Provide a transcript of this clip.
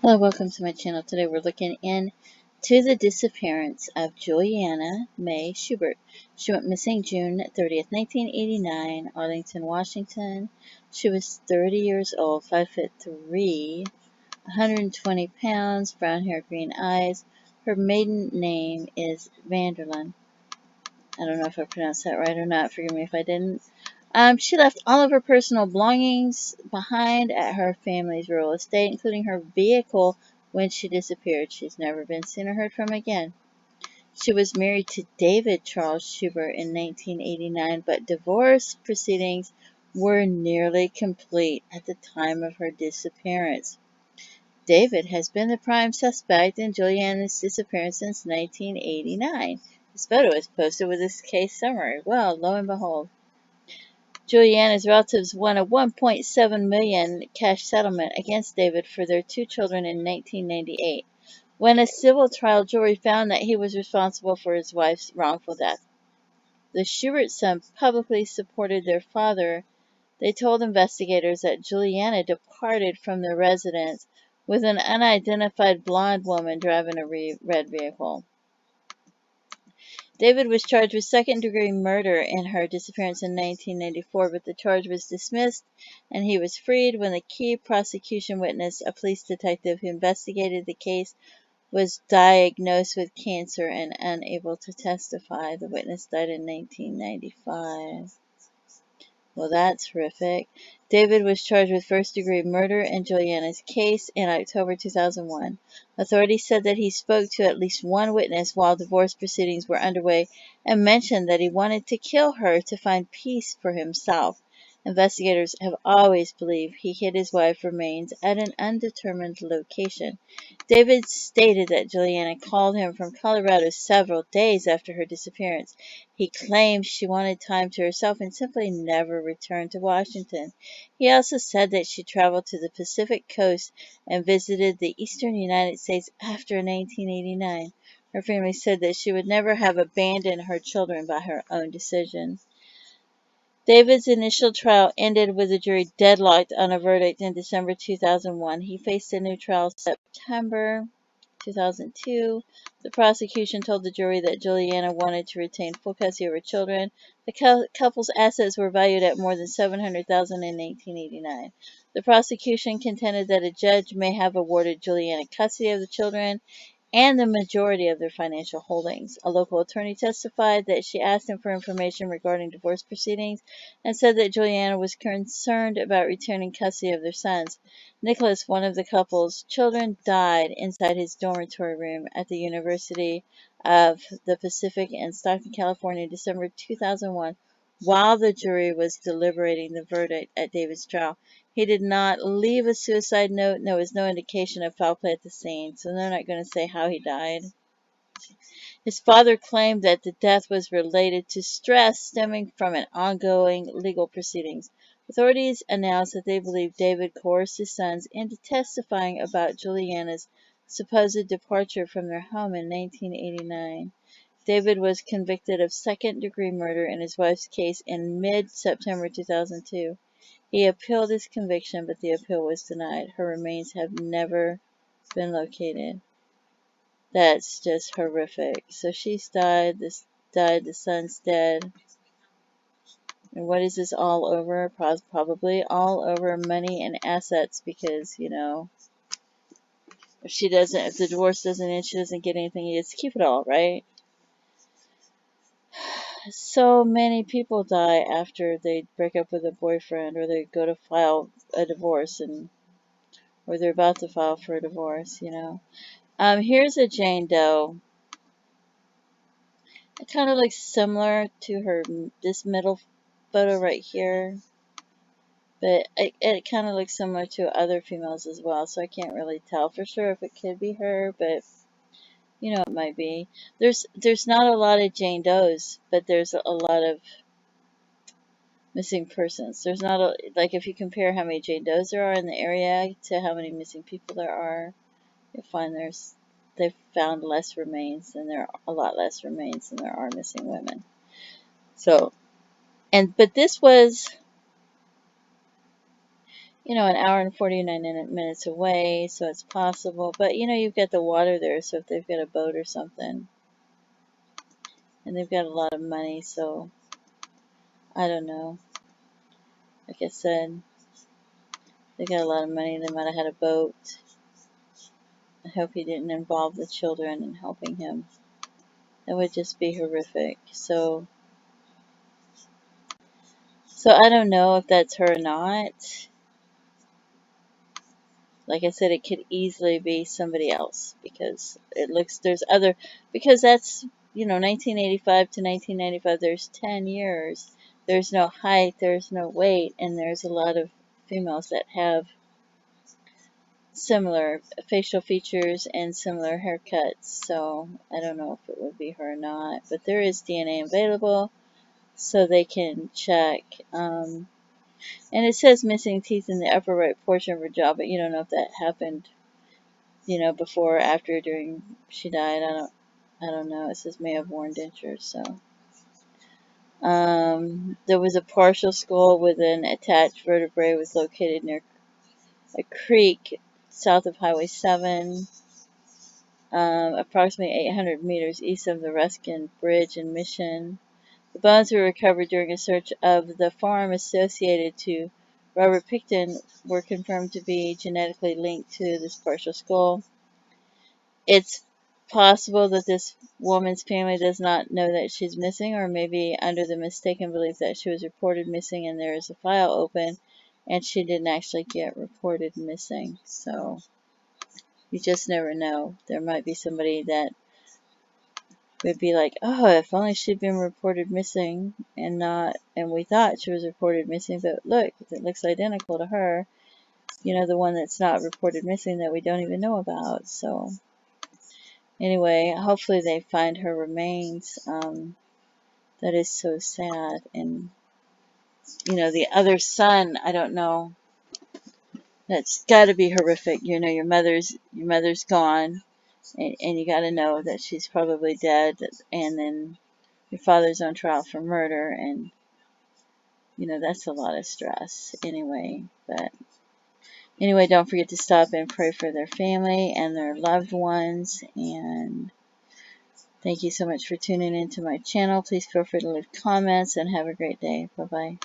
Hello, welcome to my channel. Today we're looking into the disappearance of Juliana Mae Schubert. She went missing June 30th, 1989, Arlington, Washington. She was 30 years old, 5'3", 120 pounds, brown hair, green eyes. Her maiden name is Vanderlyn. I don't know if I pronounced that right or not. Forgive me if I didn't. She left all of her personal belongings behind at her family's rural estate, including her vehicle, when she disappeared. She's never been seen or heard from again. She was married to David Charles Schubert in 1989, but divorce proceedings were nearly complete at the time of her disappearance. David has been the prime suspect in Juliana's disappearance since 1989. His photo is posted with this case summary. Well, lo and behold, Juliana's relatives won a $1.7 million cash settlement against David for their two children in 1998, when a civil trial jury found that he was responsible for his wife's wrongful death. The Schubert sons publicly supported their father. They told investigators that Juliana departed from their residence with an unidentified blonde woman driving a red vehicle. David was charged with second-degree murder in her disappearance in 1994, but the charge was dismissed and he was freed when the key prosecution witness, a police detective who investigated the case, was diagnosed with cancer and unable to testify. The witness died in 1995. Well, that's horrific. David was charged with first-degree murder in Juliana's case in October 2001. Authorities said that he spoke to at least one witness while divorce proceedings were underway and mentioned that he wanted to kill her to find peace for himself. Investigators have always believed he hid his wife's remains at an undetermined location. David stated that Juliana called him from Colorado several days after her disappearance. He claimed she wanted time to herself and simply never returned to Washington. He also said that she traveled to the Pacific coast and visited the eastern United States after 1989. Her family said that she would never have abandoned her children by her own decision. David's initial trial ended with the jury deadlocked on a verdict in December 2001. He faced a new trial September 2002. The prosecution told the jury that Juliana wanted to retain full custody of her children. The couple's assets were valued at more than $700,000 in 1989. The prosecution contended that a judge may have awarded Juliana custody of the children and the majority of their financial holdings. A local attorney testified that she asked him for information regarding divorce proceedings and said that Juliana was concerned about returning custody of their sons. Nicholas, one of the couple's children, died inside his dormitory room at the University of the Pacific in Stockton, California, in December 2001, while the jury was deliberating the verdict at David's trial. He did not leave a suicide note, and there was no indication of foul play at the scene, so they're not going to say how he died. His father claimed that the death was related to stress stemming from an ongoing legal proceedings. Authorities announced that they believe David coerced his sons into testifying about Juliana's supposed departure from their home in 1989. David was convicted of second-degree murder in his wife's case in mid-September 2002. He appealed his conviction, but the appeal was denied. Her remains have never been located. That's just horrific. So she's died, the son's dead. And what is this all over? Probably all over money and assets because, if the divorce doesn't end, she doesn't get anything, he gets to keep it all, right? So many people die after they break up with a boyfriend or they go to file a divorce or they're about to file for a divorce, Here's a Jane Doe. It kind of looks similar to this middle photo right here, but it kind of looks similar to other females as well, so I can't really tell for sure if it could be her, but it might be. There's not a lot of Jane Does, but there's a lot of missing persons. There's not like if you compare how many Jane Does there are in the area to how many missing people there are, you'll find they've found less remains, and there are a lot less remains than there are missing women. So, but this was, an hour and 49 minutes away, so it's possible. But, you've got the water there, so if they've got a boat or something, and they've got a lot of money, so I don't know. Like I said, they got a lot of money, they might have had a boat. I hope he didn't involve the children in helping him. That would just be horrific. So I don't know if that's her or not. Like I said, it could easily be somebody else because because that's, 1985 to 1995, there's 10 years. There's no height, there's no weight, and there's a lot of females that have similar facial features and similar haircuts. So I don't know if it would be her or not, but there is DNA available, so they can check. And it says missing teeth in the upper right portion of her jaw, but you don't know if that happened, before or after, during she died. I don't know. It says may have worn dentures. So there was a partial skull with an attached vertebrae was located near a creek south of Highway 7, approximately 800 meters east of the Ruskin Bridge in Mission. The bones were recovered during a search of the farm associated to Robert Picton were confirmed to be genetically linked to this partial skull. It's possible that this woman's family does not know that she's missing, or maybe under the mistaken belief that she was reported missing and there is a file open and she didn't actually get reported missing. So you just never know. There might be somebody that would be like, oh, if only she'd been reported missing and we thought she was reported missing, but look, it looks identical to her, the one that's not reported missing that we don't even know about. So anyway, hopefully they find her remains. That is so sad. And, the other son, I don't know, that's got to be horrific. Your mother's gone, and you got to know that she's probably dead, and then your father's on trial for murder, and that's a lot of stress anyway. But anyway, don't forget to stop and pray for their family and their loved ones. And thank you so much for tuning into my channel. Please feel free to leave comments and have a great day. Bye bye.